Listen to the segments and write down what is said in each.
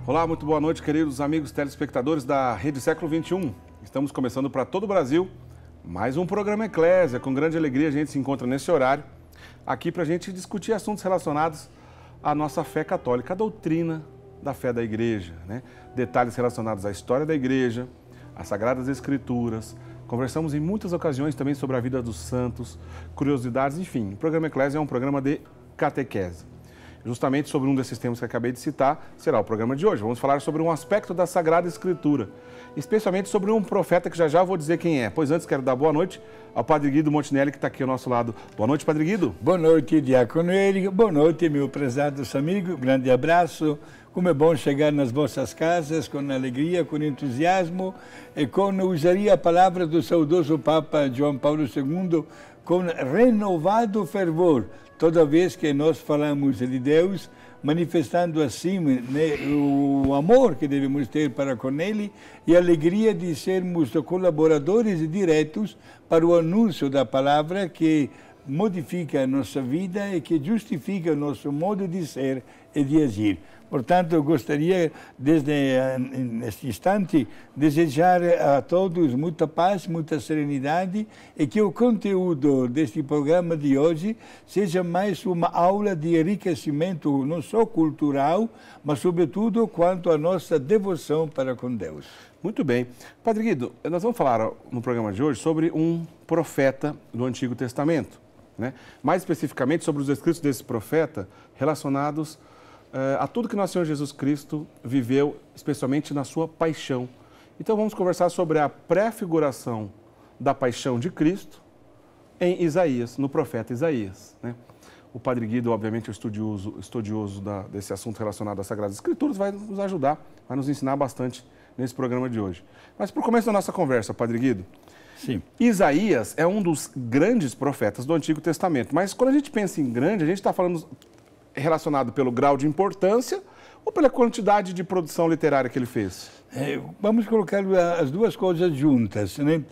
Olá, muito boa noite, queridos amigos telespectadores da Rede Século XXI. Estamos começando para todo o Brasil mais um programa Eclésia. Com grande alegria a gente se encontra nesse horário aqui para a gente discutir assuntos relacionados à nossa fé católica, a doutrina da fé da igreja, né? Detalhes relacionados à história da igreja, às Sagradas Escrituras. Conversamos em muitas ocasiões também sobre a vida dos santos, curiosidades, enfim. O programa Eclésia é um programa de catequese. Justamente sobre um desses temas que acabei de citar, será o programa de hoje. Vamos falar sobre um aspecto da Sagrada Escritura, especialmente sobre um profeta que já vou dizer quem é. Pois antes quero dar boa noite ao Padre Guido Montinelli, que está aqui ao nosso lado. Boa noite, Padre Guido. Boa noite, Diácono Érico. Boa noite, meu prezados amigos. Grande abraço. Como é bom chegar nas vossas casas com alegria, com entusiasmo e com, usaria a palavra do saudoso Papa João Paulo II, com renovado fervor. Toda vez que nós falamos de Deus, manifestando assim, né, o amor que devemos ter para com Ele e a alegria de sermos colaboradores diretos para o anúncio da palavra que modifica a nossa vida e que justifica o nosso modo de ser e de agir. Portanto, eu gostaria, desde este instante, desejar a todos muita paz, muita serenidade e que o conteúdo deste programa de hoje seja mais uma aula de enriquecimento, não só cultural, mas, sobretudo, quanto à nossa devoção para com Deus. Muito bem. Padre Guido, nós vamos falar no programa de hoje sobre um profeta do Antigo Testamento, né? Mais especificamente sobre os escritos desse profeta relacionados a tudo que nosso Senhor Jesus Cristo viveu, especialmente na sua paixão. Então vamos conversar sobre a pré-figuração da paixão de Cristo em Isaías, no profeta Isaías, né? O Padre Guido, obviamente, é estudioso desse assunto relacionado às Sagradas Escrituras, vai nos ajudar, vai nos ensinar bastante nesse programa de hoje. Mas para o começo da nossa conversa, Padre Guido, sim, Isaías é um dos grandes profetas do Antigo Testamento, mas quando a gente pensa em grande, a gente está falando relacionado pelo grau de importância ou pela quantidade de produção literária que ele fez? Vamos colocar as duas coisas juntas, né?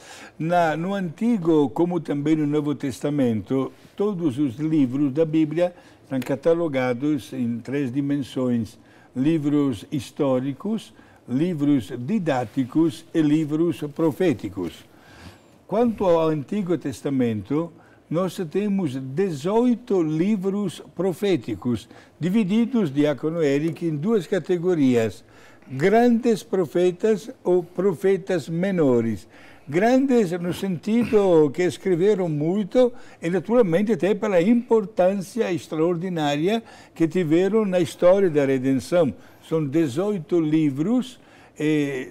No Antigo, como também no Novo Testamento, todos os livros da Bíblia estão catalogados em 3 dimensões: livros históricos, livros didáticos e livros proféticos. Quanto ao Antigo Testamento, nós temos 18 livros proféticos, divididos, Diácono Érico, em 2 categorias: grandes profetas ou profetas menores. Grandes no sentido que escreveram muito e, naturalmente, até pela importância extraordinária que tiveram na história da redenção. São 18 livros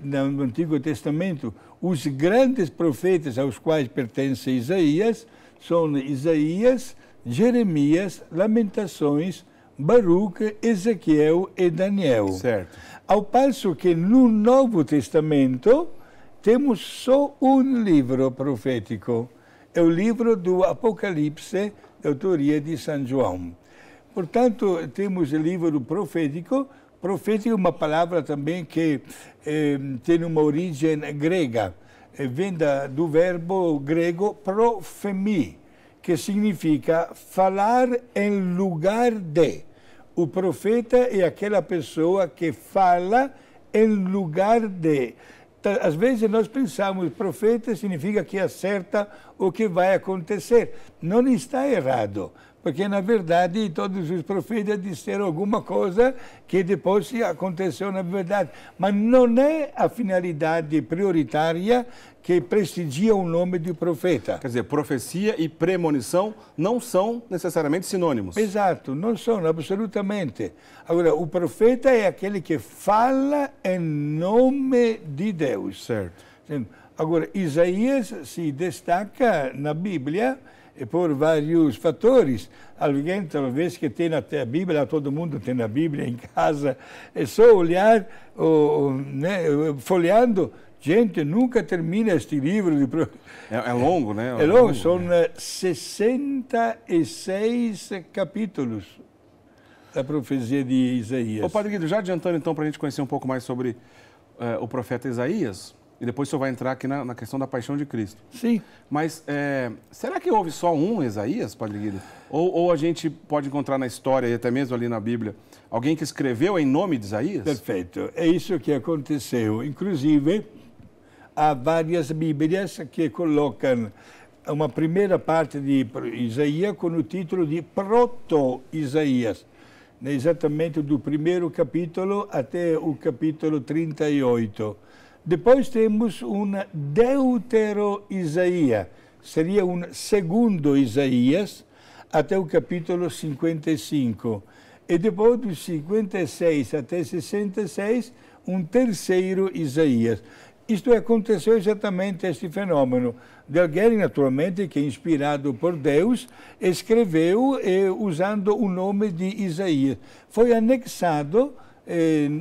no Antigo Testamento. Os grandes profetas aos quais pertence Isaías são Isaías, Jeremias, Lamentações, Baruque, Ezequiel e Daniel. Certo. Ao passo que no Novo Testamento temos só um livro profético. É o livro do Apocalipse, de autoria de São João. Portanto, temos o livro profético. Profético é uma palavra também que tem uma origem grega. Vem do verbo grego profemi, que significa falar em lugar de. O profeta é aquela pessoa que fala em lugar de. Às vezes nós pensamos que profeta significa que acerta o que vai acontecer. Não está errado, porque na verdade todos os profetas disseram alguma coisa que depois aconteceu na verdade. Mas não é a finalidade prioritária que prestigia o nome de profeta. Quer dizer, profecia e premonição não são necessariamente sinônimos. Exato, não são, absolutamente. Agora, o profeta é aquele que fala em nome de Deus. Certo. Agora, Isaías se destaca na Bíblia por vários fatores. Alguém, talvez, que tem até a Bíblia, todo mundo tem a Bíblia em casa, é só olhar, folheando. Gente, nunca termina este livro. É longo, né? É longo, são 66 capítulos da profecia de Isaías. Ô, Padre Guido, já adiantando então para a gente conhecer um pouco mais sobre o profeta Isaías, E depois o senhor vai entrar aqui na questão da paixão de Cristo. Sim. Mas será que houve só um Isaías, Padre Guido? Ou a gente pode encontrar na história, e até mesmo ali na Bíblia, alguém que escreveu em nome de Isaías? Perfeito. É isso que aconteceu. Inclusive, há várias Bíblias que colocam uma primeira parte de Isaías com o título de Proto-Isaías, exatamente do primeiro capítulo até o capítulo 38. Depois temos um Deutero-Isaías, seria um segundo Isaías, até o capítulo 55. E depois dos 56 até 66, um terceiro Isaías. Isto aconteceu exatamente este fenômeno de alguém, naturalmente, que inspirado por Deus, escreveu usando o nome de Isaías. Foi anexado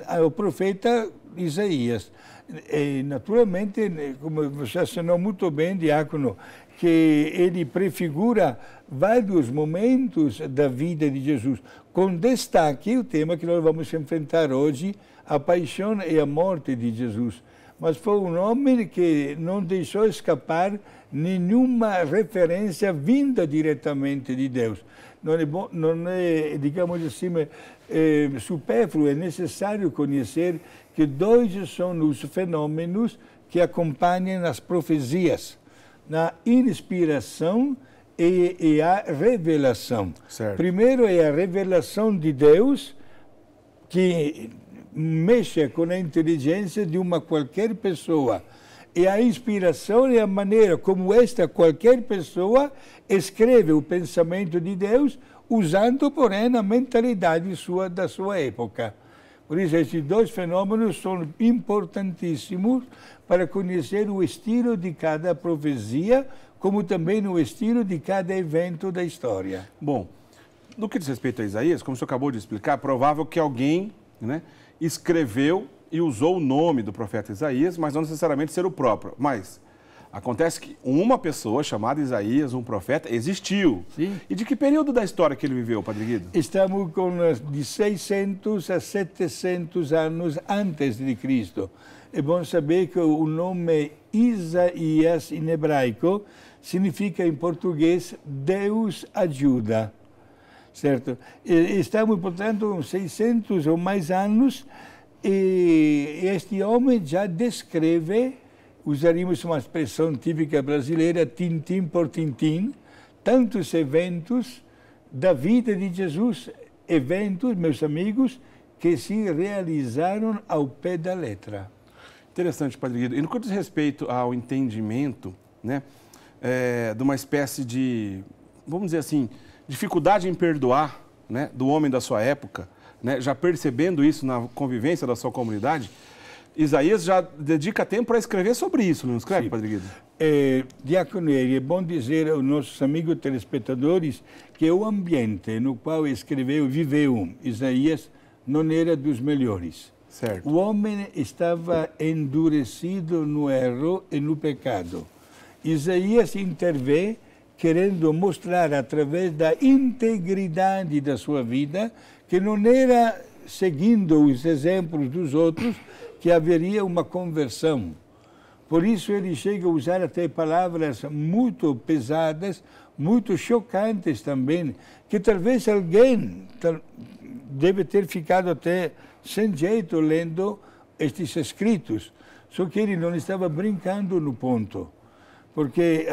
ao profeta Isaías. E, naturalmente, como você assinou muito bem, diácono, que ele prefigura vários momentos da vida de Jesus, com destaque o tema que nós vamos enfrentar hoje, a paixão e a morte de Jesus. Mas foi um homem que não deixou escapar nenhuma referência vinda diretamente de Deus. Não é, digamos assim, supérfluo, é necessário conhecer que dois são os fenômenos que acompanham as profecias, na inspiração e a revelação. Certo. Primeiro é a revelação de Deus, que mexe com a inteligência de uma qualquer pessoa. E a inspiração é a maneira como esta qualquer pessoa escreve o pensamento de Deus, usando, porém, a mentalidade da sua época. Por isso, esses dois fenômenos são importantíssimos para conhecer o estilo de cada profecia, como também o estilo de cada evento da história. Bom, no que diz respeito a Isaías, como o senhor acabou de explicar, é provável que alguém, né, escreveu e usou o nome do profeta Isaías, mas não necessariamente ser o próprio. Mas acontece que uma pessoa chamada Isaías, um profeta, existiu. Sim. E de que período da história que ele viveu, Padre Guido? Estamos com de 600 a 700 anos antes de Cristo. É bom saber que o nome Isaías em hebraico significa em português Deus ajuda. Certo? Estamos, portanto, com 600 ou mais anos e este homem já descreve, usaríamos uma expressão típica brasileira, tintim por tintim, tantos eventos da vida de Jesus, eventos, meus amigos, que se realizaram ao pé da letra. Interessante, Padre Guido. E no que diz respeito ao entendimento, né, de uma espécie de, vamos dizer assim, dificuldade em perdoar, né, do homem da sua época, né, já percebendo isso na convivência da sua comunidade, Isaías já dedica tempo para escrever sobre isso, não escreve, Padre Guido? Diácono, é bom dizer aos nossos amigos telespectadores que o ambiente no qual escreveu, viveu Isaías não era dos melhores. Certo. O homem estava endurecido no erro e no pecado. Isaías intervém querendo mostrar, através da integridade da sua vida, que não era seguindo os exemplos dos outros que haveria uma conversão. Por isso ele chega a usar até palavras muito pesadas, muito chocantes também, que talvez alguém deve ter ficado até sem jeito lendo estes escritos. Só que ele não estava brincando no ponto. Porque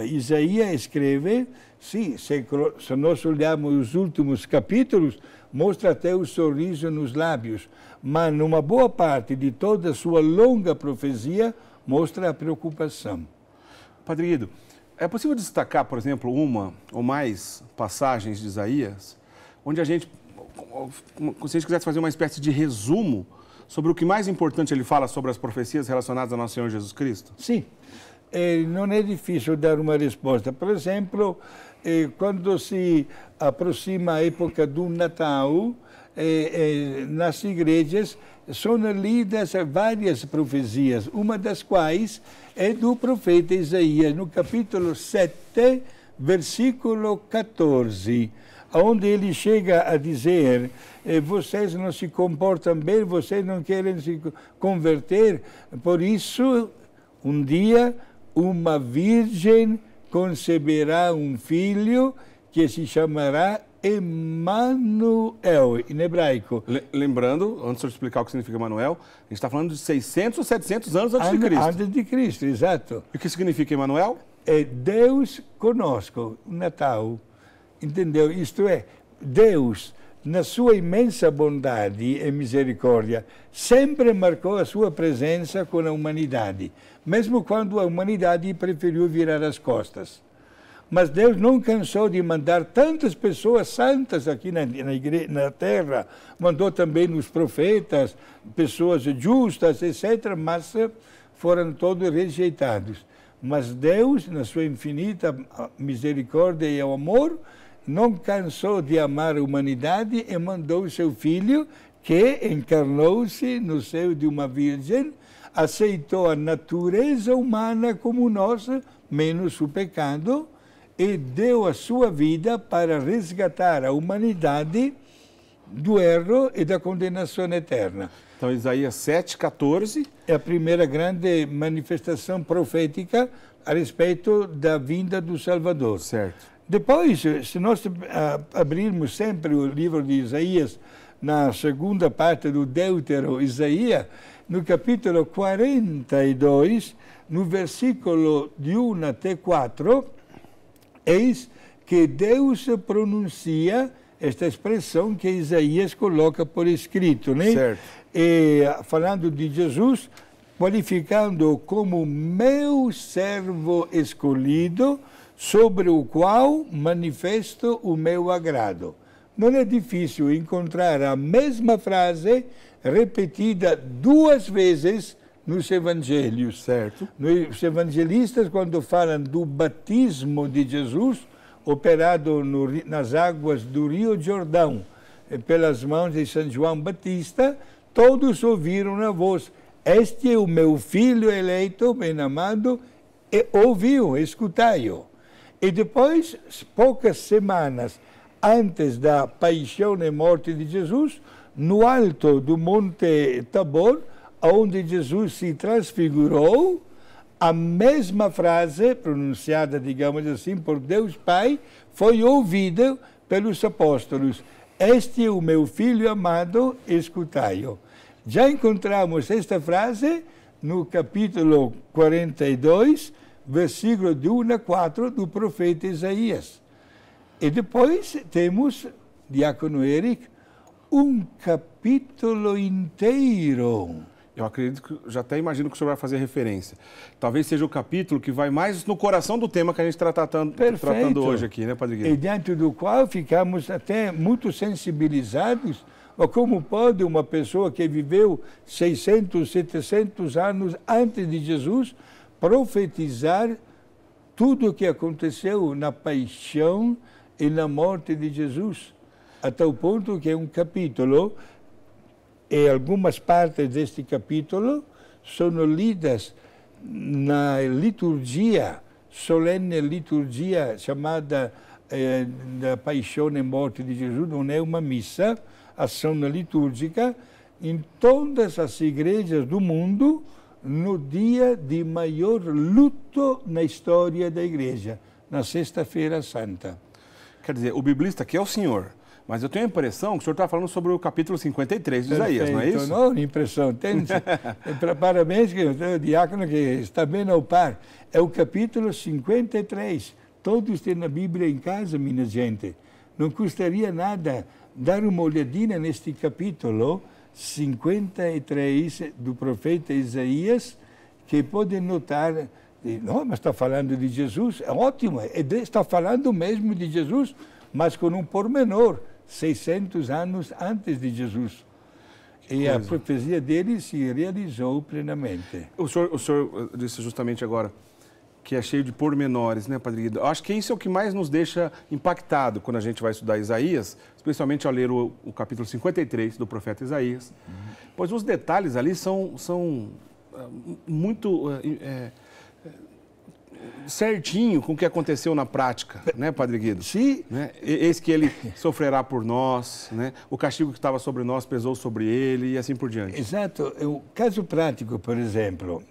Isaías escreve, sim, se nós olharmos os últimos capítulos, mostra até o sorriso nos lábios, mas numa boa parte de toda a sua longa profecia, mostra a preocupação. Padre Guido, é possível destacar, por exemplo, uma ou mais passagens de Isaías, onde a gente, se a gente quisesse fazer uma espécie de resumo sobre o que mais importante ele fala sobre as profecias relacionadas ao nosso Senhor Jesus Cristo? Sim. Não é difícil dar uma resposta. Por exemplo, quando se aproxima a época do Natal, nas igrejas são lidas várias profecias, uma das quais é do profeta Isaías, no capítulo 7, versículo 14, onde ele chega a dizer: vocês não se comportam bem, vocês não querem se converter, por isso Um dia, uma virgem conceberá um filho que se chamará Emanuel, em hebraico. Lembrando, antes de eu explicar o que significa Emanuel, a gente está falando de 600 ou 700 anos antes de Cristo. Antes de Cristo, exato. E o que significa Emanuel? É Deus conosco, Natal. Entendeu? Isto é, Deus, na sua imensa bondade e misericórdia, sempre marcou a sua presença com a humanidade, mesmo quando a humanidade preferiu virar as costas. Mas Deus não cansou de mandar tantas pessoas santas aqui na terra. Mandou também os profetas, pessoas justas, etc., mas foram todos rejeitados. Mas Deus, na sua infinita misericórdia e amor, não cansou de amar a humanidade e mandou o seu Filho, que encarnou-se no seio de uma virgem, aceitou a natureza humana como nossa, menos o pecado, e deu a sua vida para resgatar a humanidade do erro e da condenação eterna. Então, Isaías 7,14... É a primeira grande manifestação profética a respeito da vinda do Salvador. Certo. Depois, se nós abrirmos sempre o livro de Isaías, na segunda parte do Deutero Isaías, no capítulo 42, no versículo de 1 até 4, eis que Deus pronuncia esta expressão que Isaías coloca por escrito, né? Certo. E, falando de Jesus, qualificando-o como meu servo escolhido, sobre o qual manifesto o meu agrado. Não é difícil encontrar a mesma frase repetida 2 vezes nos evangelhos. Certo. Os evangelistas, quando falam do batismo de Jesus, operado nas águas do Rio Jordão, pelas mãos de São João Batista, todos ouviram a voz: este é o meu filho eleito, bem amado, e ouviu, escutai-o. E depois, poucas semanas antes da paixão e morte de Jesus, no alto do Monte Tabor, onde Jesus se transfigurou, a mesma frase, pronunciada, digamos assim, por Deus Pai, foi ouvida pelos apóstolos: este é o meu filho amado, escutai-o. Já encontramos esta frase no capítulo 42, versículo de 1 a 4 do profeta Isaías. E depois temos, Diácono Eric, um capítulo inteiro. Eu acredito que, já até imagino que o senhor vai fazer referência. Talvez seja o capítulo que vai mais no coração do tema que a gente está tratando hoje aqui, né, Padre Guido? E diante do qual ficamos até muito sensibilizados. Como pode uma pessoa que viveu 600, 700 anos antes de Jesus profetizar tudo o que aconteceu na paixão e na morte de Jesus? A tal ponto que é um capítulo, e algumas partes deste capítulo são lidas na liturgia, solene liturgia chamada da paixão e morte de Jesus. Não é uma missa, ação litúrgica, em todas as igrejas do mundo, no dia de maior luto na história da igreja, na Sexta-feira Santa. Quer dizer, o biblista aqui é o senhor, mas eu tenho a impressão que o senhor está falando sobre o capítulo 53 de Isaías, não é isso? Não, impressão, tem. Parabéns, o diácono que está bem ao par. É o capítulo 53. Todos têm a Bíblia em casa, minha gente. Não custaria nada dar uma olhadinha neste capítulo 53 do profeta Isaías, que pode notar, não, mas está falando de Jesus, é ótimo, está falando mesmo de Jesus, mas com um pormenor, 600 anos antes de Jesus. E a profecia dele se realizou plenamente. O senhor disse justamente agora que é cheio de pormenores, né, Padre Guido? Eu acho que isso é o que mais nos deixa impactado quando a gente vai estudar Isaías, especialmente ao ler o capítulo 53 do profeta Isaías, pois os detalhes ali são muito certinho com o que aconteceu na prática, né, Padre Guido? Sim. Né? Eis que ele sofrerá por nós, né? O castigo que estava sobre nós pesou sobre ele e assim por diante. Exato. O caso prático, por exemplo,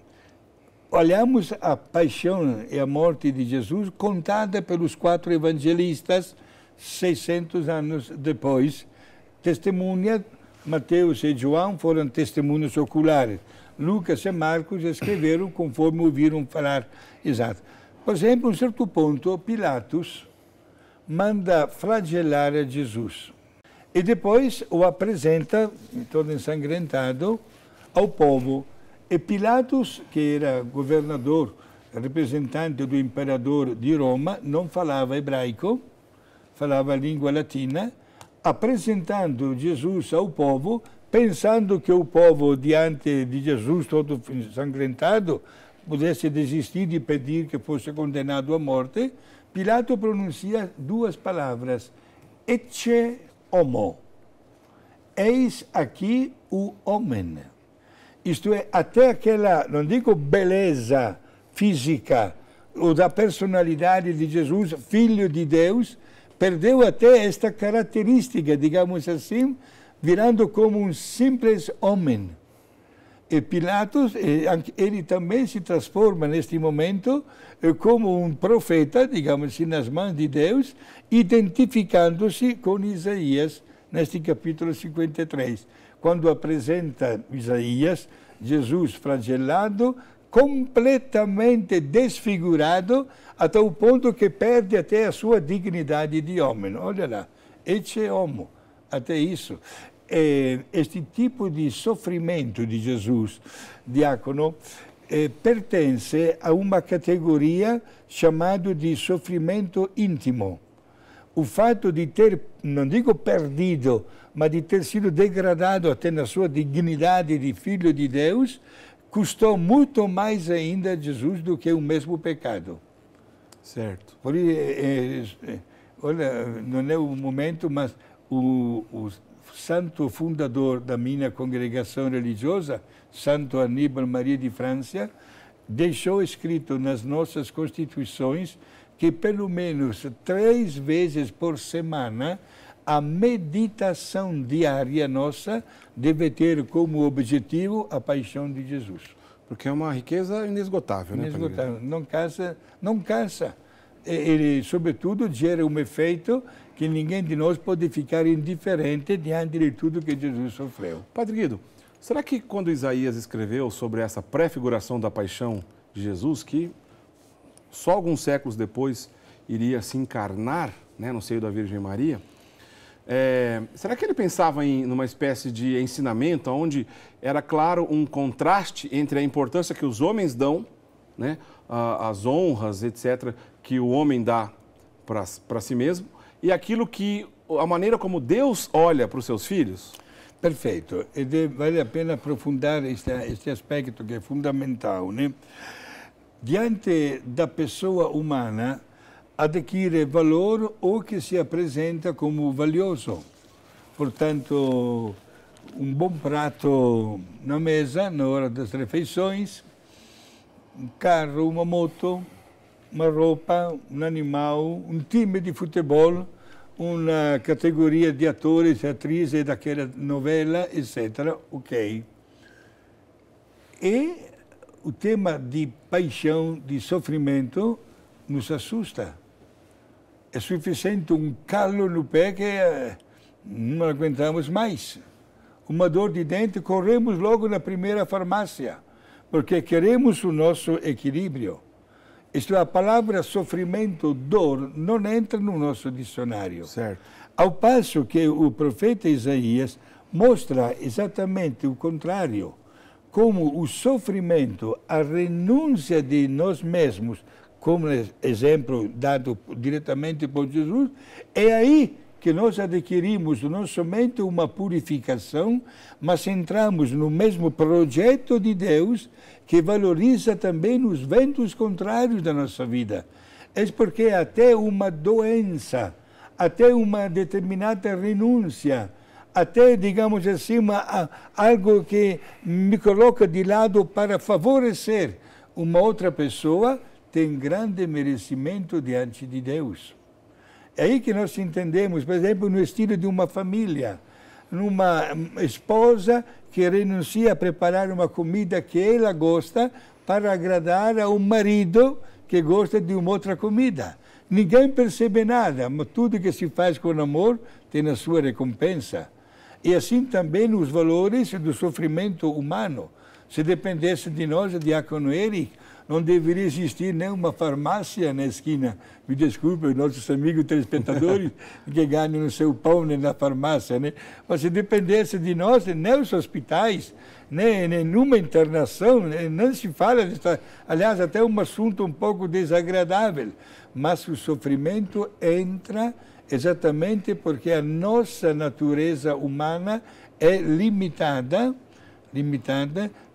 olhamos a paixão e a morte de Jesus contada pelos 4 evangelistas 600 anos depois. Testemunha, Mateus e João foram testemunhos oculares. Lucas e Marcos escreveram conforme ouviram falar. Exato. Por exemplo, a um certo ponto, Pilatos manda flagelar a Jesus. E depois o apresenta, todo ensanguentado, ao povo. E Pilatos, que era governador, representante do imperador de Roma, não falava hebraico, falava a língua latina, apresentando Jesus ao povo, pensando que o povo, diante de Jesus todo ensanguentado, pudesse desistir de pedir que fosse condenado à morte. Pilato pronuncia 2 palavras, ecce homo, eis aqui o homem. Isto é, até aquela, não digo beleza física, ou da personalidade de Jesus, filho de Deus, perdeu até esta característica, digamos assim, virando como um simples homem. E Pilatos, ele também se transforma neste momento como um profeta, digamos assim, nas mãos de Deus, identificando-se com Isaías, neste capítulo 53, quando apresenta Isaías, Jesus flagelado, completamente desfigurado, até o ponto que perde até a sua dignidade de homem. Olha lá, ecce homo, até isso. Este tipo de sofrimento de Jesus, diácono, pertence a uma categoria chamada de sofrimento íntimo. O fato de ter, não digo perdido, mas de ter sido degradado até na sua dignidade de filho de Deus, custou muito mais ainda a Jesus do que o mesmo pecado. Certo. Por isso, olha, não é o momento, mas o santo fundador da minha congregação religiosa, Santo Aníbal Maria de França, deixou escrito nas nossas constituições que pelo menos 3 vezes por semana a meditação diária nossa deve ter como objetivo a paixão de Jesus. Porque é uma riqueza inesgotável, né? Inesgotável, não cansa. Ele, sobretudo, gera um efeito que ninguém de nós pode ficar indiferente diante de tudo que Jesus sofreu. Padre Guido, será que quando Isaías escreveu sobre essa prefiguração da paixão de Jesus, que só alguns séculos depois iria se encarnar, né, no seio da Virgem Maria, será que ele pensava numa espécie de ensinamento onde era claro um contraste entre a importância que os homens dão, né, as honras, etc., que o homem dá para si mesmo, e aquilo que, a maneira como Deus olha para os seus filhos? Perfeito. E vale a pena aprofundar este aspecto que é fundamental, né? Diante da pessoa humana, adquire valor o que se apresenta como valioso. Portanto, um bom prato na mesa, na hora das refeições, um carro, uma moto, uma roupa, um animal, um time de futebol, uma categoria de atores e atrizes daquela novela, etc. Ok. E o tema de paixão, de sofrimento, nos assusta. É suficiente um calo no pé que não aguentamos mais. Uma dor de dente, corremos logo na primeira farmácia, porque queremos o nosso equilíbrio. Isto é, a palavra sofrimento, dor, não entra no nosso dicionário. Certo. Ao passo que o profeta Isaías mostra exatamente o contrário, como o sofrimento, a renúncia de nós mesmos, como exemplo dado diretamente por Jesus, é aí que nós adquirimos não somente uma purificação, mas entramos no mesmo projeto de Deus que valoriza também os ventos contrários da nossa vida. É porque até uma doença, até uma determinada renúncia, até, digamos assim, algo que me coloca de lado para favorecer uma outra pessoa, tem grande merecimento diante de Deus. É aí que nós entendemos, por exemplo, no estilo de uma família. numa esposa que renuncia a preparar uma comida que ela gosta para agradar a um marido que gosta de uma outra comida. Ninguém percebe nada, mas tudo que se faz com amor tem a sua recompensa. E assim também os valores do sofrimento humano. Se dependesse de nós, diácono Eric, não deveria existir nenhuma farmácia na esquina. Me desculpe, nossos amigos telespectadores que ganham o seu pão na farmácia, né? Mas se dependesse de nós, nem os hospitais, nem nenhuma internação, não se fala disso. Aliás, até um assunto um pouco desagradável. Mas o sofrimento entra exatamente porque a nossa natureza humana é limitada,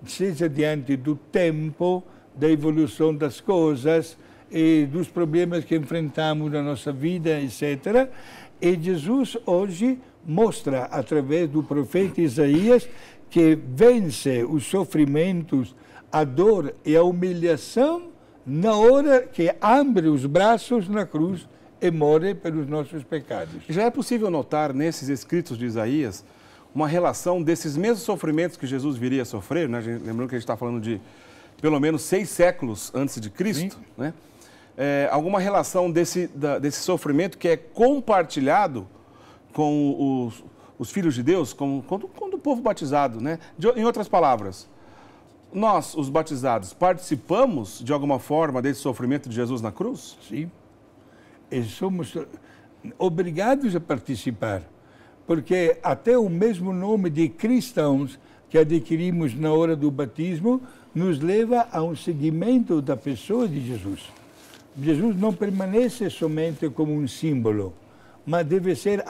seja diante do tempo, da evolução das coisas e dos problemas que enfrentamos na nossa vida, etc. E Jesus hoje mostra, através do profeta Isaías, que vence os sofrimentos, a dor e a humilhação na hora que abre os braços na cruz e morre pelos nossos pecados. Já é possível notar nesses escritos de Isaías uma relação desses mesmos sofrimentos que Jesus viria a sofrer, né? Lembrando que a gente está falando de pelo menos 6 séculos antes de Cristo, né? Alguma relação desse sofrimento que é compartilhado com os filhos de Deus, com o povo batizado, né? Em outras palavras, nós, os batizados, participamos de alguma forma desse sofrimento de Jesus na cruz? Sim. E somos obrigados a participar, porque até o mesmo nome de cristãos que adquirimos na hora do batismo nos leva a um seguimento da pessoa de Jesus. Jesus não permanece somente como um símbolo, mas deve ser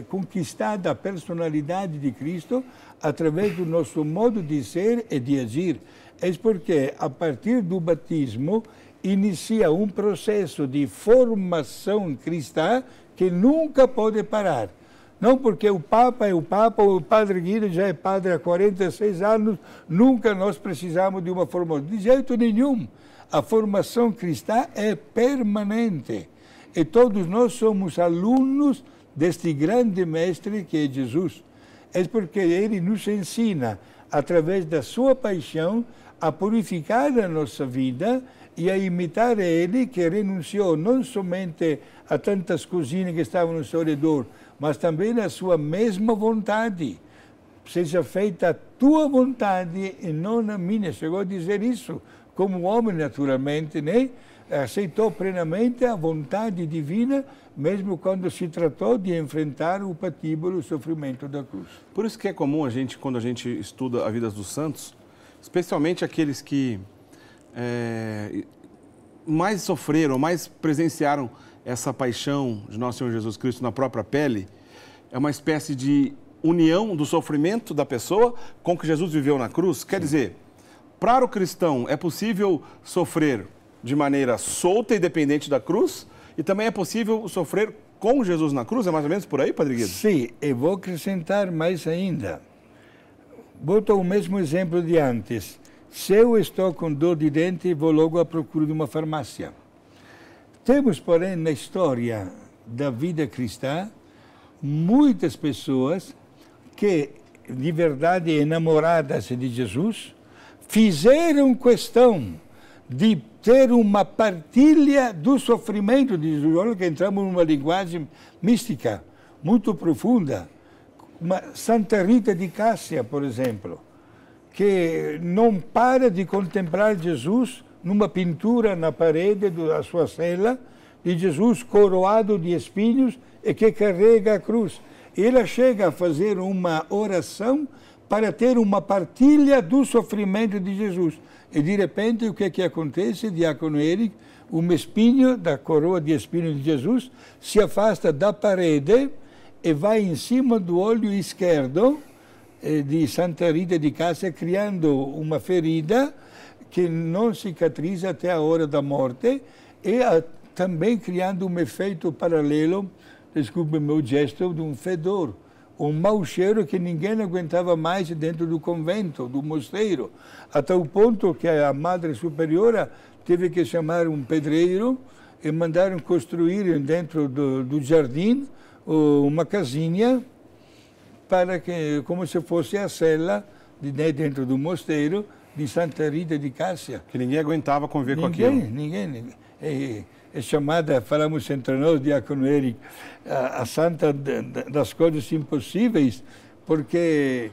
conquistada a personalidade de Cristo através do nosso modo de ser e de agir. É porque, a partir do batismo, inicia um processo de formação cristã que nunca pode parar. Não porque o Papa é o Papa, ou o Padre Guido já é padre há 46 anos, nunca nós precisamos de uma formação. De jeito nenhum. A formação cristã é permanente. E todos nós somos alunos deste grande mestre que é Jesus. É porque ele nos ensina, através da sua paixão, a purificar a nossa vida e a imitar ele, que renunciou não somente a tantas coisinhas que estavam no seu redor, mas também a sua mesma vontade. Seja feita a tua vontade e não a minha. Chegou a dizer isso, como homem naturalmente, né? Aceitou plenamente a vontade divina, mesmo quando se tratou de enfrentar o patíbulo, o sofrimento da cruz. Por isso que é comum a gente, quando a gente estuda a vida dos santos, especialmente aqueles que mais sofreram, mais presenciaram essa paixão de nosso Senhor Jesus Cristo na própria pele, é uma espécie de união do sofrimento da pessoa com o que Jesus viveu na cruz. Quer dizer, para o cristão é possível sofrer de maneira solta e dependente da cruz, e também é possível sofrer com Jesus na cruz? É mais ou menos por aí, Padre Guido? Sim, e vou acrescentar mais ainda. Volto ao mesmo exemplo de antes. Se eu estou com dor de dente, vou logo à procura de uma farmácia. Temos, porém, na história da vida cristã, muitas pessoas que, de verdade, enamoradas de Jesus, fizeram questão de ter uma partilha do sofrimento de Jesus. Olha que entramos numa linguagem mística, muito profunda. Santa Rita de Cássia, por exemplo, que não para de contemplar Jesus numa pintura na parede da sua cela, de Jesus coroado de espinhos e que carrega a cruz. Ela chega a fazer uma oração para ter uma partilha do sofrimento de Jesus. E de repente, o que acontece, diácono Eric? Um espinho da coroa de espinhos de Jesus se afasta da parede e vai em cima do olho esquerdo de Santa Rita de Cássia, criando uma ferida que não cicatriza até a hora da morte e também criando um efeito paralelo, desculpe meu gesto, de um fedor, um mau cheiro que ninguém aguentava mais dentro do convento, do mosteiro, até o ponto que a Madre Superiora teve que chamar um pedreiro e mandaram construir dentro do jardim uma casinha para que, como se fosse a cela dentro do mosteiro de Santa Rita de Cássia. Que ninguém aguentava conviver com aquilo. Ninguém. É chamada, falamos entre nós, Diácono Eric, a santa das coisas impossíveis, porque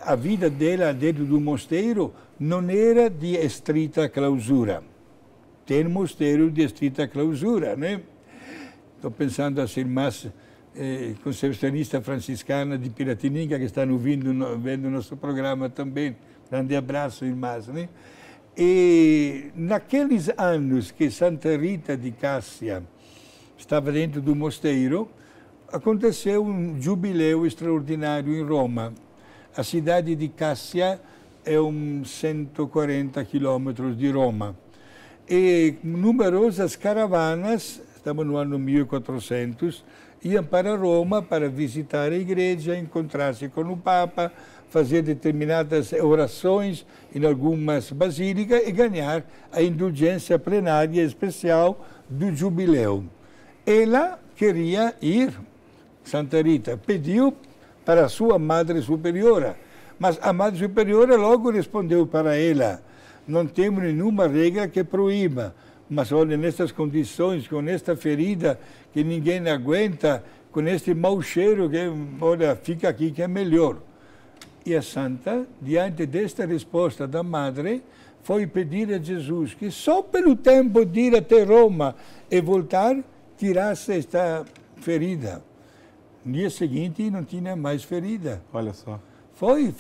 a vida dela dentro do mosteiro não era de estrita clausura. Tem mosteiro de estrita clausura, né? Estou pensando às irmãs concepcionistas franciscanas de Piratininga que estão vendo nosso programa também. Grande abraço, irmãs, né? E naqueles anos que Santa Rita de Cássia estava dentro do mosteiro, aconteceu um jubileu extraordinário em Roma. A cidade de Cássia é uns 140 quilômetros de Roma. E numerosas caravanas, estamos no ano 1400, iam para Roma para visitar a igreja, encontrar-se com o Papa, fazer determinadas orações em algumas basílicas e ganhar a indulgência plenária especial do jubileu. Ela queria ir, Santa Rita pediu para a sua Madre Superiora, mas a Madre Superiora logo respondeu para ela: não temos nenhuma regra que proíba, mas olha, nessas condições, com esta ferida que ninguém aguenta, com este mau cheiro, que olha, fica aqui que é melhor. E a santa, diante desta resposta da madre, foi pedir a Jesus que só pelo tempo de ir até Roma e voltar, tirasse esta ferida. No dia seguinte não tinha mais ferida. Olha só. Foi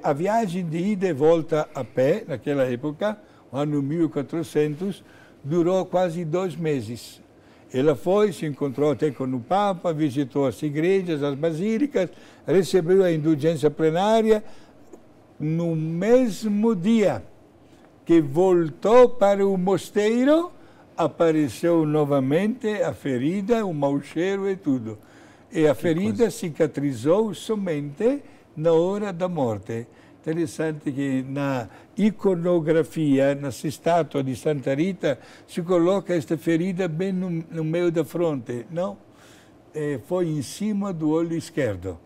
a viagem de ida e volta a pé, naquela época, ano 1400, durou quase 2 meses. Ela foi, se encontrou até com o Papa, visitou as igrejas, as basílicas, recebeu a indulgência plenária. No mesmo dia que voltou para o mosteiro, apareceu novamente a ferida, o mau cheiro e tudo. E a ferida cicatrizou somente na hora da morte. Interessante que na iconografia, nas estátuas de Santa Rita, se coloca esta ferida bem no meio da fronte, não? Foi em cima do olho esquerdo.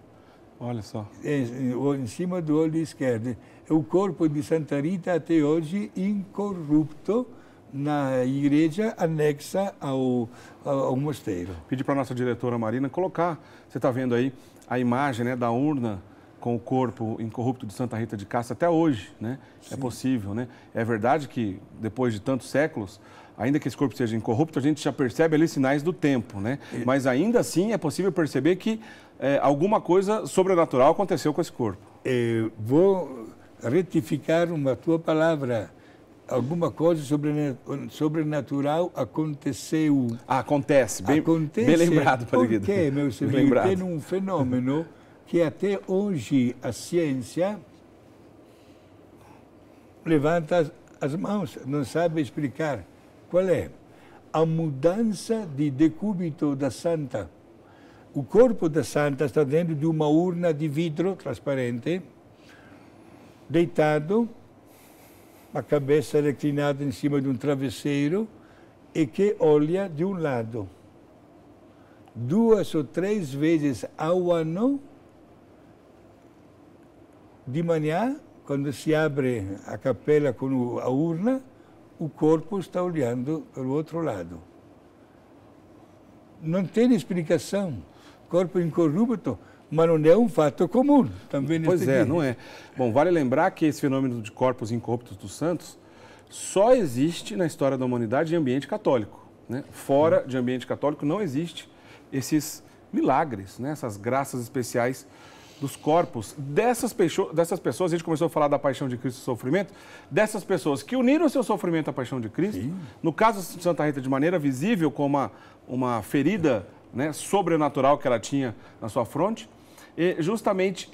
Olha só. Em cima do olho esquerdo. O corpo de Santa Rita até hoje incorrupto na igreja anexa ao mosteiro. Pedi para a nossa diretora Marina colocar, você está vendo aí a imagem, né, da urna com o corpo incorrupto de Santa Rita de Cássia até hoje, né? Sim. É possível, né? É verdade que depois de tantos séculos, ainda que esse corpo seja incorrupto, a gente já percebe ali sinais do tempo, né? Mas ainda assim é possível perceber que alguma coisa sobrenatural aconteceu com esse corpo. Vou retificar uma tua palavra. Alguma coisa sobrenatural aconteceu. Acontece, bem lembrado, Padre Guido. Porque, meu senhor, tem um fenômeno que até hoje a ciência levanta as mãos, não sabe explicar. Qual é? A mudança de decúbito da santa. O corpo da santa está dentro de uma urna de vidro transparente, deitado, a cabeça reclinada em cima de um travesseiro e que olha de um lado. 2 ou 3 vezes ao ano, de manhã, quando se abre a capela com a urna, o corpo está olhando para o outro lado. Não tem explicação. Corpo incorrupto, mas não é um fato comum. Também pois é, não é. Bom, vale lembrar que esse fenômeno de corpos incorruptos dos santos só existe na história da humanidade em ambiente católico, né? Fora de ambiente católico não existe esses milagres, né? Essas graças especiais dos corpos dessas pessoas. A gente começou a falar da paixão de Cristo e sofrimento, dessas pessoas que uniram o seu sofrimento à paixão de Cristo. Sim. No caso de Santa Rita, de maneira visível, com uma ferida, né, sobrenatural que ela tinha na sua fronte, e justamente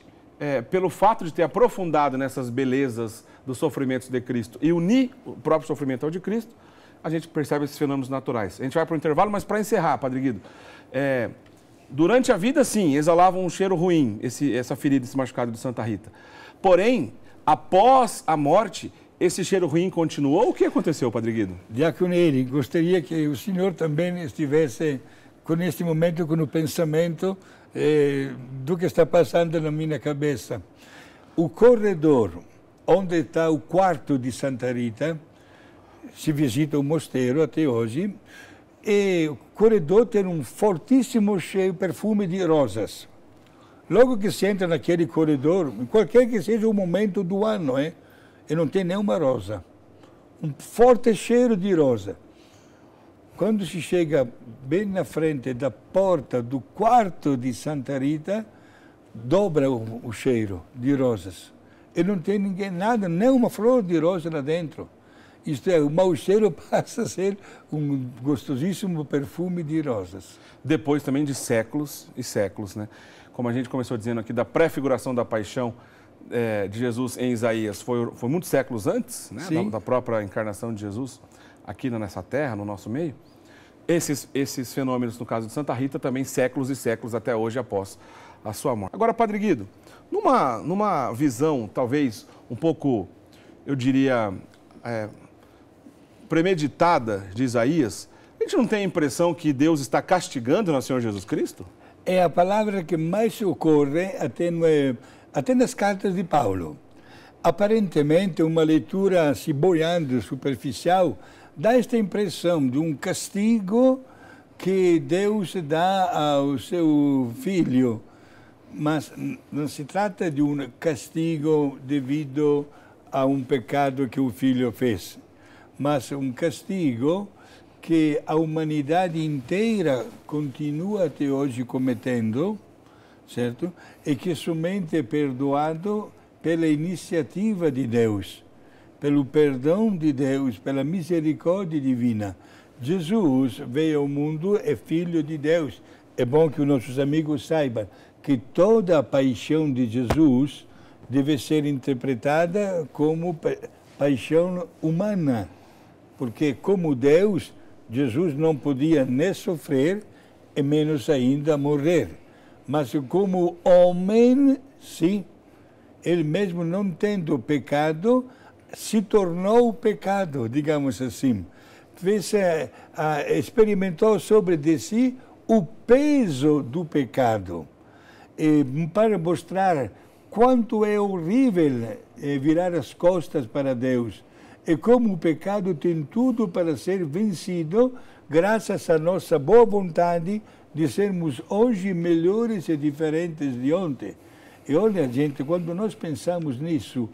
pelo fato de ter aprofundado nessas belezas dos sofrimentos de Cristo e unir o próprio sofrimento ao de Cristo, a gente percebe esses fenômenos naturais. A gente vai para o intervalo, mas para encerrar, Padre Guido, durante a vida, sim, exalavam um cheiro ruim, essa ferida, esse machucado de Santa Rita. Porém, após a morte, esse cheiro ruim continuou? O que aconteceu, Padre Guido? Diácono Eric, gostaria que o senhor também estivesse com este momento, com o pensamento do que está passando na minha cabeça. O corredor, onde está o quarto de Santa Rita, se visita o mosteiro até hoje, e o corredor tem um fortíssimo cheiro perfume de rosas. Logo que se entra naquele corredor, qualquer que seja o momento do ano, e não tem nenhuma rosa. Um forte cheiro de rosa. Quando se chega bem na frente da porta do quarto de Santa Rita, dobra o cheiro de rosas. E não tem ninguém, nada, nem uma flor de rosa lá dentro. Isto é, o mau cheiro passa a ser um gostosíssimo perfume de rosas. Depois também de séculos e séculos, né? Como a gente começou dizendo aqui, da pré-figuração da paixão de Jesus em Isaías, foi muitos séculos antes, né? Da própria encarnação de Jesus aqui nessa terra, no nosso meio. Esses fenômenos, no caso de Santa Rita, também séculos e séculos até hoje após a sua morte. Agora, Padre Guido, numa visão talvez um pouco, eu diria, premeditada de Isaías, a gente não tem a impressão que Deus está castigando nosso Senhor Jesus Cristo? É a palavra que mais ocorre até nas cartas de Paulo. Aparentemente, uma leitura se boiando, superficial, dá esta impressão de um castigo que Deus dá ao seu filho. Mas não se trata de um castigo devido a um pecado que o filho fez, mas um castigo que a humanidade inteira continua até hoje cometendo, certo? E que somente é perdoado pela iniciativa de Deus, pelo perdão de Deus, pela misericórdia divina. Jesus veio ao mundo, é filho de Deus. É bom que os nossos amigos saibam que toda a paixão de Jesus deve ser interpretada como paixão humana, porque como Deus, Jesus não podia nem sofrer e menos ainda morrer. Mas como homem, sim, ele mesmo não tendo pecado, se tornou pecado, digamos assim. Experimentou sobre de si o peso do pecado. E para mostrar quanto é horrível virar as costas para Deus. E como o pecado tem tudo para ser vencido, graças à nossa boa vontade de sermos hoje melhores e diferentes de ontem. E olha, gente, quando nós pensamos nisso,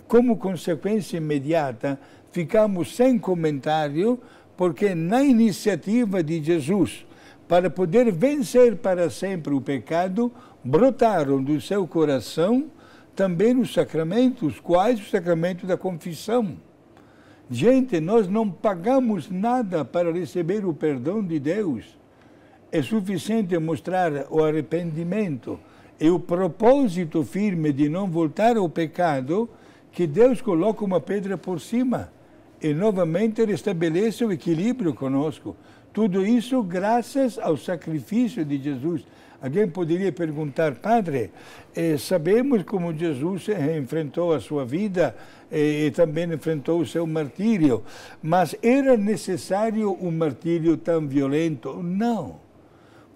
como consequência imediata, ficamos sem comentário, porque na iniciativa de Jesus, para poder vencer para sempre o pecado, brotaram do seu coração também os sacramentos, quais o sacramento da confissão. Gente, nós não pagamos nada para receber o perdão de Deus. É suficiente mostrar o arrependimento e o propósito firme de não voltar ao pecado, que Deus coloca uma pedra por cima e novamente restabelece o equilíbrio conosco. Tudo isso graças ao sacrifício de Jesus. Alguém poderia perguntar, Padre, sabemos como Jesus enfrentou a sua vida e também enfrentou o seu martírio, mas era necessário um martírio tão violento? Não.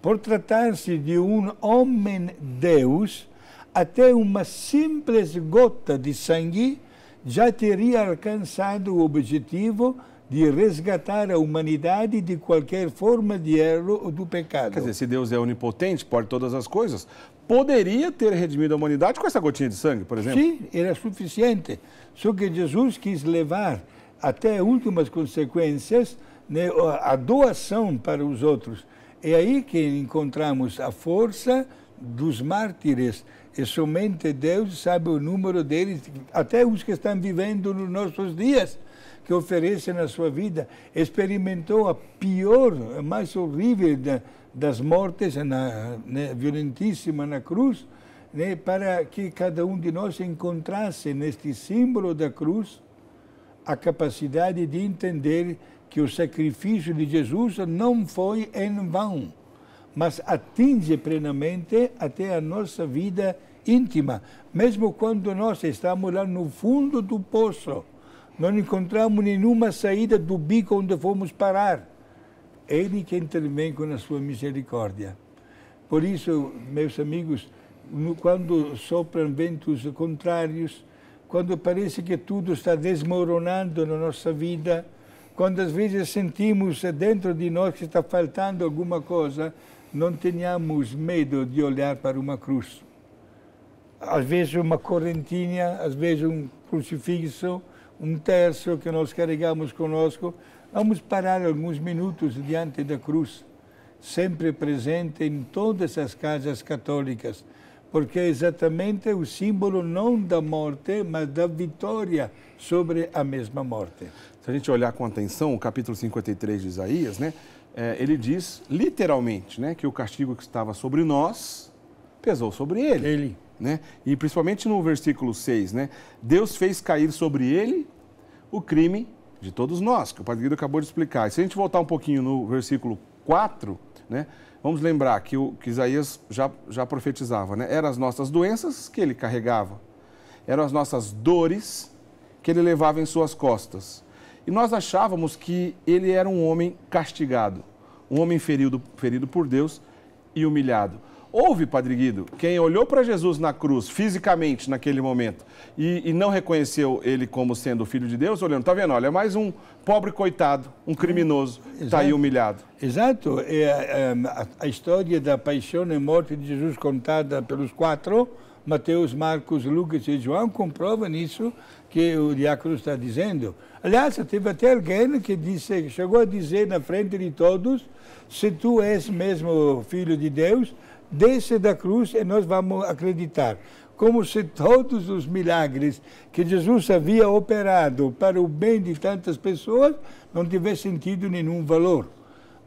Por tratar-se de um homem-Deus, até uma simples gota de sangue já teria alcançado o objetivo de resgatar a humanidade de qualquer forma de erro ou do pecado. Quer dizer, se Deus é onipotente, pode todas as coisas, poderia ter redimido a humanidade com essa gotinha de sangue, por exemplo? Sim, era suficiente. Só que Jesus quis levar até últimas consequências, né, a doação para os outros. É aí que encontramos a força dos mártires. E somente Deus sabe o número deles, até os que estão vivendo nos nossos dias, que oferecem a sua vida. Experimentou a pior, a mais horrível das mortes, violentíssima na cruz, né, para que cada um de nós encontrasse neste símbolo da cruz a capacidade de entender que o sacrifício de Jesus não foi em vão, mas atinge plenamente até a nossa vida íntima, mesmo quando nós estamos lá no fundo do poço. Não encontramos nenhuma saída do bico onde fomos parar. Ele que intervém com a sua misericórdia. Por isso, meus amigos, quando sopram ventos contrários, quando parece que tudo está desmoronando na nossa vida, quando às vezes sentimos dentro de nós que está faltando alguma coisa, não tenhamos medo de olhar para uma cruz. Às vezes uma correntinha, às vezes um crucifixo, um terço que nós carregamos conosco. Vamos parar alguns minutos diante da cruz, sempre presente em todas as casas católicas, porque é exatamente o símbolo não da morte, mas da vitória sobre a mesma morte. Se a gente olhar com atenção o capítulo 53 de Isaías, né, ele diz literalmente, né, que o castigo que estava sobre nós pesou sobre ele. Né? E principalmente no versículo 6, né, Deus fez cair sobre ele o crime de todos nós, que o Padre Guido acabou de explicar. E se a gente voltar um pouquinho no versículo 4, né, vamos lembrar que Isaías já profetizava, né? Eram as nossas doenças que ele carregava, eram as nossas dores que ele levava em suas costas. E nós achávamos que ele era um homem castigado, um homem ferido por Deus e humilhado. Houve, Padre Guido, quem olhou para Jesus na cruz, fisicamente, naquele momento, e não reconheceu ele como sendo o Filho de Deus, olhando, tá vendo, olha, é mais um pobre coitado, um criminoso, está aí humilhado. Exato. A história da paixão e morte de Jesus contada pelos quatro, Mateus, Marcos, Lucas e João, comprova nisso que o diácono está dizendo. Aliás, teve até alguém que chegou a dizer na frente de todos, se tu és mesmo Filho de Deus, desce da cruz e nós vamos acreditar. Como se todos os milagres que Jesus havia operado para o bem de tantas pessoas não tivessem tido nenhum valor.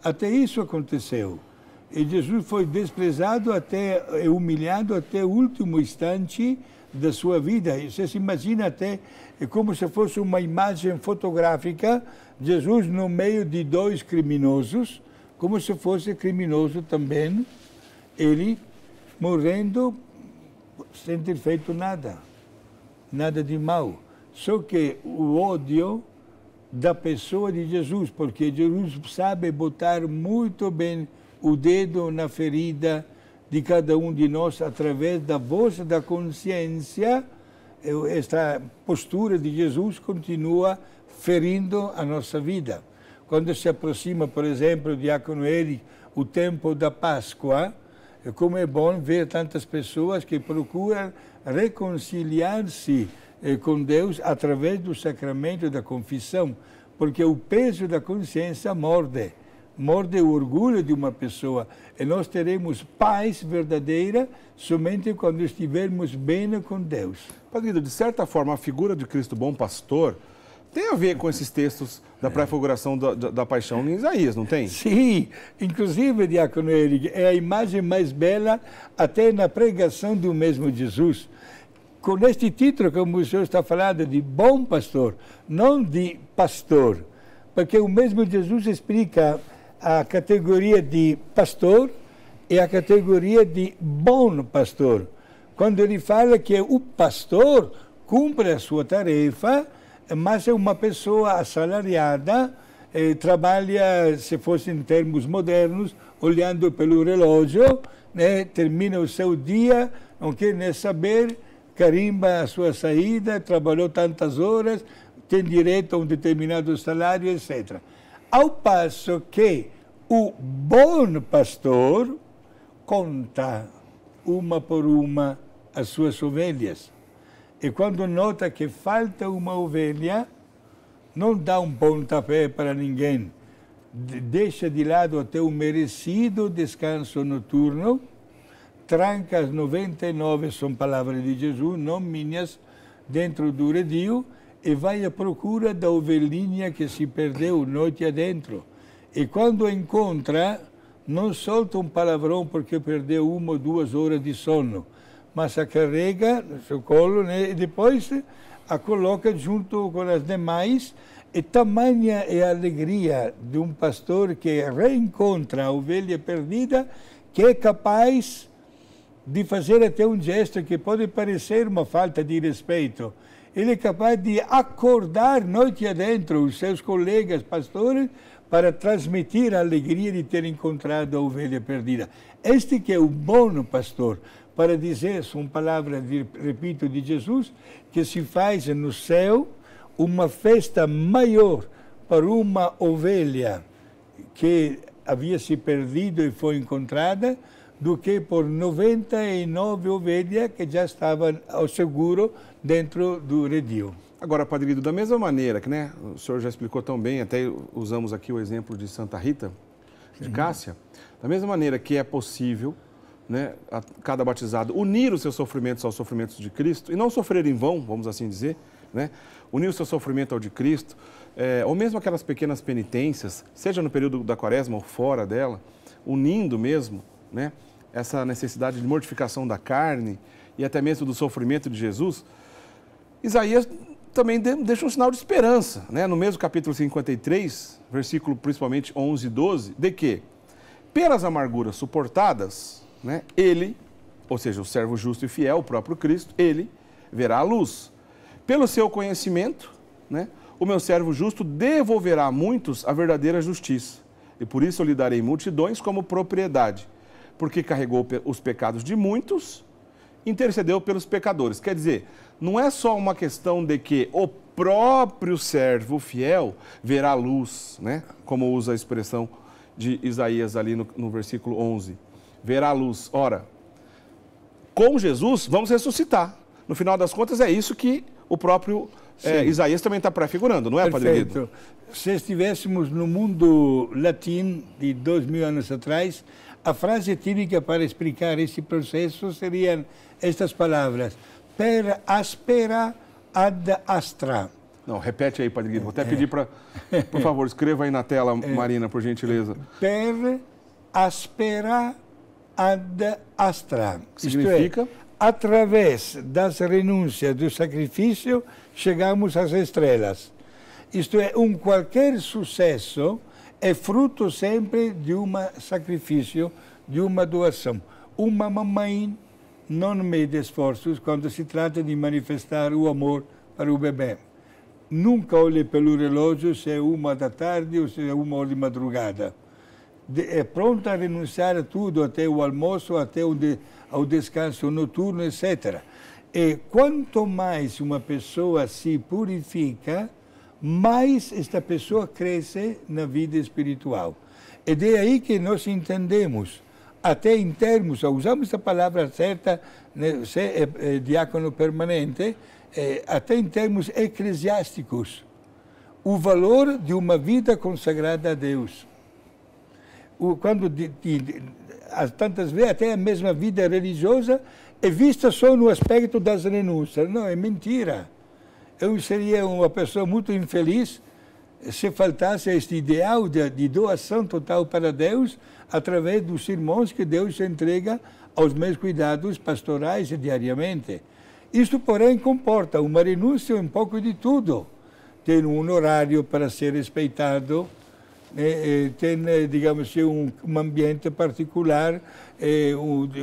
Até isso aconteceu. E Jesus foi desprezado e humilhado até o último instante da sua vida. E você se imagina até como se fosse uma imagem fotográfica, Jesus no meio de dois criminosos, como se fosse criminoso também, ele morrendo sem ter feito nada de mal. Só que o ódio da pessoa de Jesus, porque Jesus sabe botar muito bem o dedo na ferida de cada um de nós através da voz da consciência. Esta postura de Jesus continua ferindo a nossa vida. Quando se aproxima, por exemplo, o diácono Eric, o tempo da Páscoa, como é bom ver tantas pessoas que procuram reconciliar-se com Deus através do sacramento da confissão, porque o peso da consciência morde o orgulho de uma pessoa, e nós teremos paz verdadeira somente quando estivermos bem com Deus. Padre Guido, de certa forma, a figura de Cristo Bom Pastor tem a ver com esses textos da pré-figuração da paixão em Isaías, não tem? Sim, inclusive, diácono Eric, é a imagem mais bela até na pregação do mesmo Jesus. Com este título, como o senhor está falando, de bom pastor, não de pastor, porque o mesmo Jesus explica a categoria de pastor e a categoria de bom pastor. Quando ele fala que o pastor cumpre a sua tarefa, mas é uma pessoa assalariada, trabalha, se fosse em termos modernos, olhando pelo relógio, né, termina o seu dia, não quer nem saber, carimba a sua saída, trabalhou tantas horas, tem direito a um determinado salário, etc. Ao passo que o bom pastor conta uma por uma as suas ovelhas. E quando nota que falta uma ovelha, não dá um pontapé para ninguém. Deixa de lado até o merecido descanso noturno, tranca as 99, são palavras de Jesus, não minhas, dentro do redil, e vai à procura da ovelhinha que se perdeu noite adentro. E quando encontra, não solta um palavrão porque perdeu 1 ou 2 horas de sono, mas a carrega no seu colo, né, e depois a coloca junto com as demais. E tamanha é a alegria de um pastor que reencontra a ovelha perdida, que é capaz de fazer até um gesto que pode parecer uma falta de respeito. Ele é capaz de acordar noite adentro os seus colegas pastores para transmitir a alegria de ter encontrado a ovelha perdida. Este que é o bom pastor, para dizer, são palavras, repito, de Jesus, que se faz no céu uma festa maior para uma ovelha que havia se perdido e foi encontrada, do que por 99 ovelhas que já estavam ao seguro dentro do redil. Agora, Padre Guido, da mesma maneira que, né, o senhor já explicou tão bem, até usamos aqui o exemplo de Santa Rita, de Cássia, da mesma maneira que é possível, né, a cada batizado unir os seus sofrimentos aos sofrimentos de Cristo, e não sofrer em vão, vamos assim dizer, né, unir o seu sofrimento ao de Cristo, ou mesmo aquelas pequenas penitências, seja no período da quaresma ou fora dela, unindo mesmo, né, essa necessidade de mortificação da carne e até mesmo do sofrimento de Jesus, Isaías também deixa um sinal de esperança, né? No mesmo capítulo 53, versículo principalmente 11 e 12, de que, pelas amarguras suportadas, né, ele, ou seja, o servo justo e fiel, o próprio Cristo, ele verá a luz. Pelo seu conhecimento, né, o meu servo justo devolverá a muitos a verdadeira justiça, e por isso eu lhe darei multidões como propriedade, porque carregou os pecados de muitos, intercedeu pelos pecadores. Quer dizer, não é só uma questão de que o próprio servo fiel verá a luz, né? Como usa a expressão de Isaías ali no versículo 11. Verá a luz. Ora, com Jesus vamos ressuscitar. No final das contas é isso que o próprio Isaías também está prefigurando, não é, Padre Guido? Perfeito. Se estivéssemos no mundo latino de 2000 anos atrás, a frase típica para explicar esse processo seriam estas palavras: per aspera ad astra. Não, repete aí, Padre Guido. Vou até pedir para, por favor, escreva aí na tela, Marina, por gentileza. Per aspera ad astra. Significa? Isto é, através das renúncias do sacrifício, chegamos às estrelas. Isto é, qualquer sucesso é fruto sempre de um sacrifício, de uma doação. Uma mamãe não mede esforços quando se trata de manifestar o amor para o bebê. Nunca olhe pelo relógio se é 1 da tarde ou se é 1 hora de madrugada. É pronta a renunciar a tudo, até o almoço, até ao descanso noturno, etc. E quanto mais uma pessoa se purifica, mais esta pessoa cresce na vida espiritual. E é aí que nós entendemos, até em termos, usamos a palavra certa, né, diácono permanente, até em termos eclesiásticos, o valor de uma vida consagrada a Deus. Quando tantas vezes até a mesma vida religiosa é vista só no aspecto das renúncias. Não, é mentira. Eu seria uma pessoa muito infeliz se faltasse este ideal de doação total para Deus através dos irmãos que Deus entrega aos meus cuidados pastorais diariamente. Isto, porém, comporta uma renúncia um pouco de tudo. Tem um horário para ser respeitado, tem, digamos, um ambiente particular,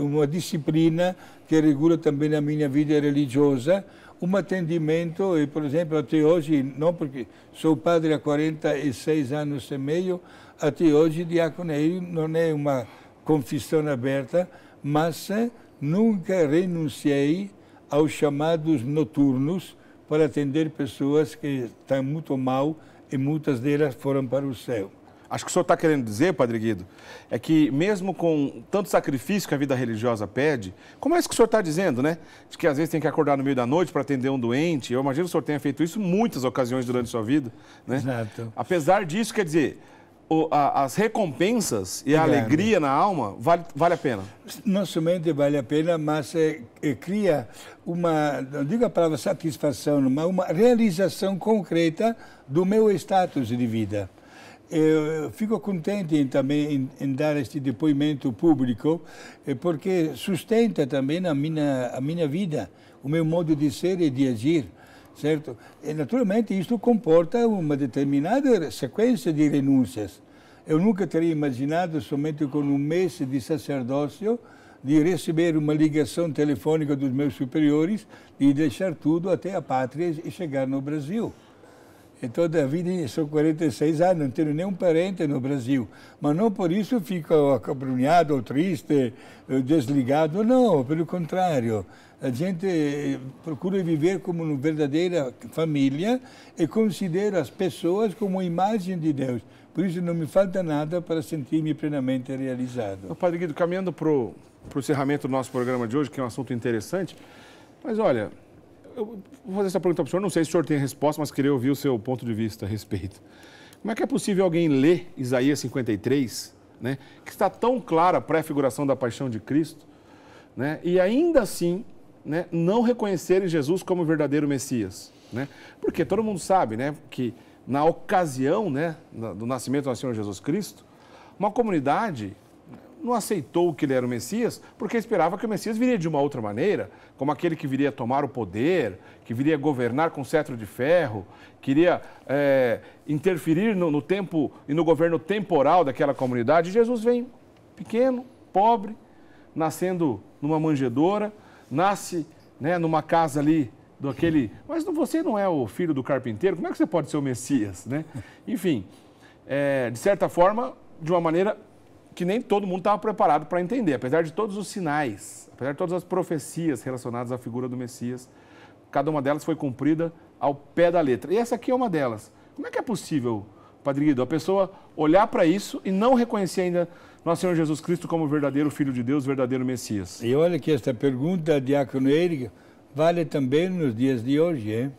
uma disciplina que regula também a minha vida religiosa, um atendimento, e, por exemplo, até hoje, não porque sou padre há 46 anos e meio, até hoje diaconeio não é uma confissão aberta, mas nunca renunciei aos chamados noturnos para atender pessoas que estão muito mal e muitas delas foram para o céu. Acho que o senhor está querendo dizer, Padre Guido, é que mesmo com tanto sacrifício que a vida religiosa pede, como é isso que o senhor está dizendo, né? De que às vezes tem que acordar no meio da noite para atender um doente. Eu imagino que o senhor tenha feito isso em muitas ocasiões durante a sua vida, né? Exato. Apesar disso, quer dizer, as recompensas e a alegria na alma vale a pena. Não somente vale a pena, mas cria uma, não digo a palavra satisfação, mas uma realização concreta do meu status de vida. Eu fico contente também em dar este depoimento público, porque sustenta também a minha vida, o meu modo de ser e de agir, certo? E, naturalmente, isto comporta uma determinada sequência de renúncias. Eu nunca teria imaginado, somente com um mês de sacerdócio, de receber uma ligação telefônica dos meus superiores e deixar tudo até a pátria e chegar no Brasil. que toda a vida, são 46 anos, não tenho nenhum parente no Brasil, mas não por isso fico acabrunhado, ou triste, desligado, não, pelo contrário. A gente procura viver como uma verdadeira família e considera as pessoas como imagem de Deus. Por isso não me falta nada para sentir-me plenamente realizado. Padre Guido, caminhando para o encerramento do nosso programa de hoje, que é um assunto interessante, mas olha, eu vou fazer essa pergunta para o senhor, não sei se o senhor tem resposta, mas queria ouvir o seu ponto de vista a respeito. Como é que é possível alguém ler Isaías 53, né, que está tão clara a pré-figuração da paixão de Cristo, né, e ainda assim, né, não reconhecerem Jesus como o verdadeiro Messias? Né? Porque todo mundo sabe, né, que na ocasião, né, do nascimento do nosso Senhor Jesus Cristo, uma comunidade não aceitou que ele era o Messias porque esperava que o Messias viria de uma outra maneira, como aquele que viria tomar o poder, que viria governar com cetro de ferro, queria interferir no tempo e no governo temporal daquela comunidade. Jesus vem pequeno, pobre, nascendo numa manjedoura, nasce, né, numa casa ali mas você não é o filho do carpinteiro, como é que você pode ser o Messias? Né? Enfim, de certa forma, de uma maneira que nem todo mundo estava preparado para entender, apesar de todos os sinais, apesar de todas as profecias relacionadas à figura do Messias, cada uma delas foi cumprida ao pé da letra. E essa aqui é uma delas. Como é que é possível, Padre Guido, a pessoa olhar para isso e não reconhecer ainda nosso Senhor Jesus Cristo como o verdadeiro Filho de Deus, o verdadeiro Messias? E olha que esta pergunta, Diácono Érico, vale também nos dias de hoje, hein?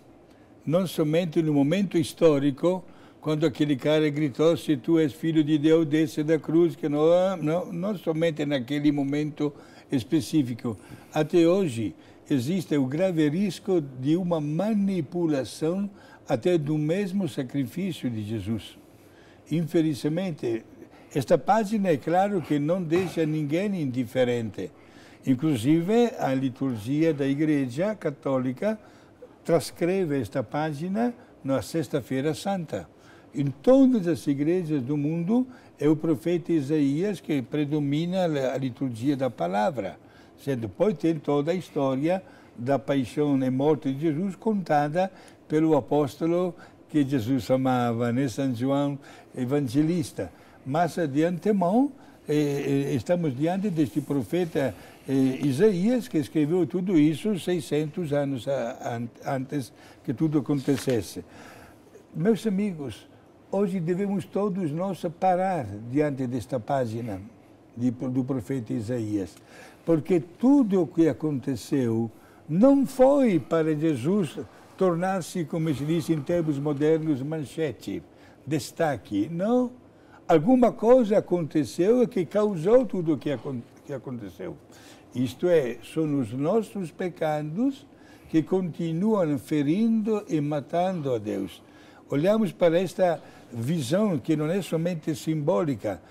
Não somente no momento histórico, quando aquele cara gritou, se tu és filho de Deus, desce da cruz, que não somente naquele momento específico. Até hoje existe o grave risco de uma manipulação até do mesmo sacrifício de Jesus. Infelizmente, esta página é claro que não deixa ninguém indiferente. Inclusive, a liturgia da Igreja Católica transcreve esta página na Sexta-feira Santa. Em todas as igrejas do mundo, é o profeta Isaías que predomina a liturgia da palavra. Depois tem toda a história da paixão e morte de Jesus contada pelo apóstolo que Jesus amava, né? São João Evangelista. Mas, de antemão, estamos diante deste profeta Isaías, que escreveu tudo isso 600 anos antes que tudo acontecesse. Meus amigos, hoje devemos todos nós parar diante desta página do profeta Isaías, porque tudo o que aconteceu não foi para Jesus tornar-se, como se diz em termos modernos, manchete, destaque, não. Alguma coisa aconteceu que causou tudo o que aconteceu. Isto é, são os nossos pecados que continuam ferindo e matando a Deus. Olhamos para esta visão que não é somente simbólica.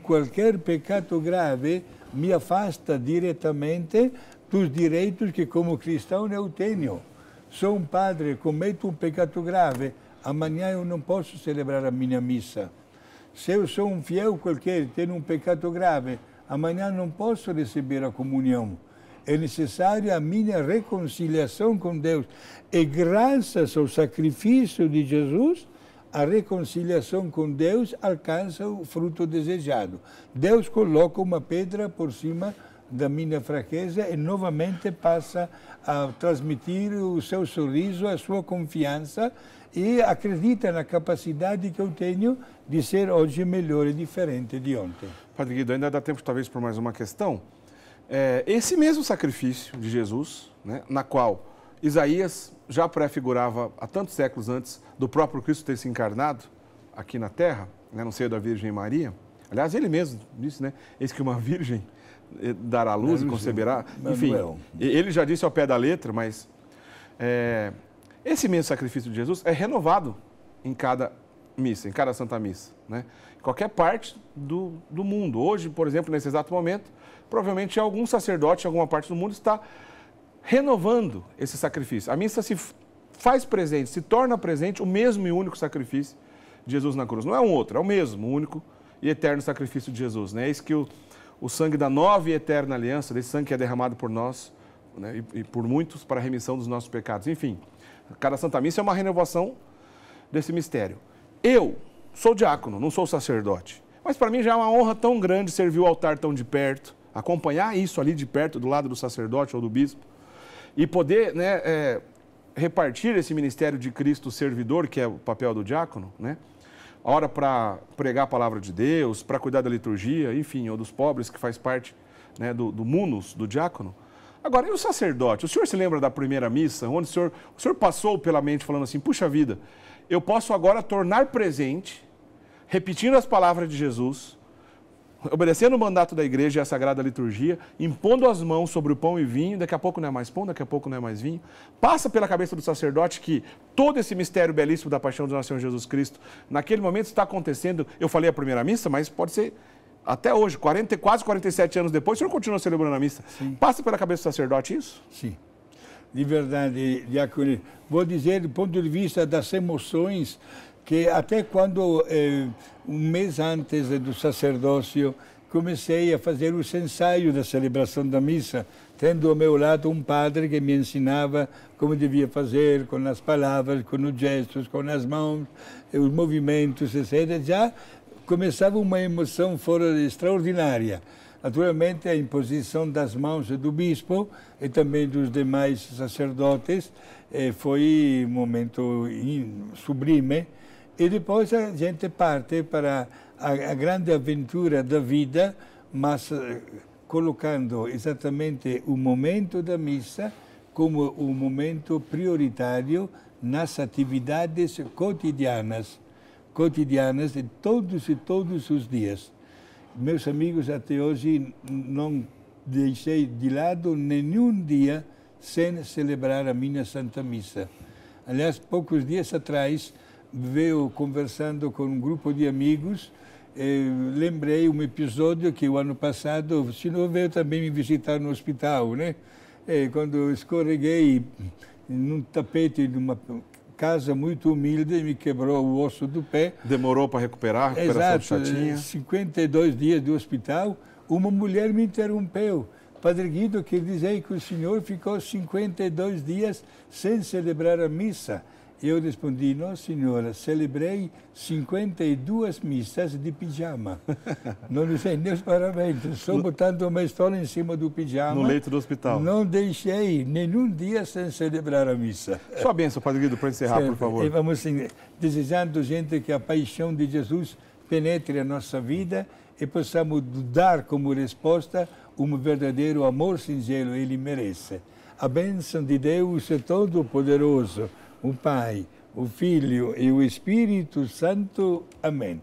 Qualquer pecado grave me afasta diretamente dos direitos que como cristão eu tenho. Sou um padre, cometo um pecado grave, amanhã eu não posso celebrar a minha missa. Se eu sou um fiel qualquer, tenho um pecado grave, amanhã não posso receber a comunhão. É necessária a minha reconciliação com Deus. E graças ao sacrifício de Jesus, a reconciliação com Deus alcança o fruto desejado. Deus coloca uma pedra por cima da minha fraqueza e novamente passa a transmitir o seu sorriso, a sua confiança e acredita na capacidade que eu tenho de ser hoje melhor e diferente de ontem. Padre Guido, ainda dá tempo talvez por mais uma questão. Esse mesmo sacrifício de Jesus, né, na qual Isaías já prefigurava há tantos séculos antes do próprio Cristo ter se encarnado aqui na Terra, né, no seio da Virgem Maria. Aliás, ele mesmo disse, né, eis que uma virgem dará luz e conceberá. Enfim, ele já disse ao pé da letra, mas esse mesmo sacrifício de Jesus é renovado em cada missa, em cada Santa Missa, né? Em qualquer parte do mundo. Hoje, por exemplo, nesse exato momento, provavelmente algum sacerdote em alguma parte do mundo está renovando esse sacrifício. A missa se faz presente, se torna presente o mesmo e único sacrifício de Jesus na cruz. Não é um outro, é o mesmo, único e eterno sacrifício de Jesus, né? Eis que o sangue da nova e eterna aliança, desse sangue que é derramado por nós, né, e por muitos para a remissão dos nossos pecados. Enfim, cada Santa Missa é uma renovação desse mistério. Eu sou diácono, não sou sacerdote, mas para mim já é uma honra tão grande servir o altar tão de perto, acompanhar isso ali de perto, do lado do sacerdote ou do bispo, e poder, né, repartir esse ministério de Cristo servidor, que é o papel do diácono, né? A hora para pregar a palavra de Deus, para cuidar da liturgia, enfim, ou dos pobres, que faz parte, né, do munus, do diácono. Agora, e o sacerdote? O senhor se lembra da primeira missa, onde o senhor passou pela mente falando assim, puxa vida, eu posso agora tornar presente, repetindo as palavras de Jesus, obedecendo o mandato da igreja e a sagrada liturgia, impondo as mãos sobre o pão e vinho, daqui a pouco não é mais pão, daqui a pouco não é mais vinho. Passa pela cabeça do sacerdote que todo esse mistério belíssimo da paixão do nosso Senhor Jesus Cristo, naquele momento está acontecendo, eu falei a primeira missa, mas pode ser até hoje, quase 47 anos depois, o senhor continua celebrando a missa. Sim. Passa pela cabeça do sacerdote isso? Sim. De verdade, diácono, vou dizer do ponto de vista das emoções, que até quando, um mês antes do sacerdócio, comecei a fazer os ensaios da celebração da missa, tendo ao meu lado um padre que me ensinava como devia fazer, com as palavras, com os gestos, com as mãos, os movimentos, etc. Já começava uma emoção fora extraordinária. Naturalmente, a imposição das mãos do bispo e também dos demais sacerdotes foi um momento sublime. E depois a gente parte para a grande aventura da vida, mas colocando exatamente o momento da missa como um momento prioritário nas atividades cotidianas de todos os dias. Meus amigos, até hoje não deixei de lado nenhum dia sem celebrar a minha Santa Missa. Aliás, poucos dias atrás, veio conversando com um grupo de amigos, lembrei um episódio que o ano passado o senhor veio também me visitar no hospital, né? Quando escorreguei num tapete de uma casa muito humilde, me quebrou o osso do pé. Demorou para recuperar, recuperação chatinha. 52 dias de hospital, uma mulher me interrompeu. Padre Guido, quer dizer que o senhor ficou 52 dias sem celebrar a missa. Eu respondi, não senhora, celebrei 52 missas de pijama. Não lhe sei nem os parabéns, só botando uma estola em cima do pijama. No leito do hospital. Não deixei nenhum dia sem celebrar a missa. Sua bênção, Padre Guido, para encerrar, certo. Por favor. E vamos assim, desejando, gente, que a paixão de Jesus penetre a nossa vida e possamos dar como resposta um verdadeiro amor singelo, ele merece. A bênção de Deus é Todo-Poderoso, o Pai, o Filho e o Espírito Santo. Amém.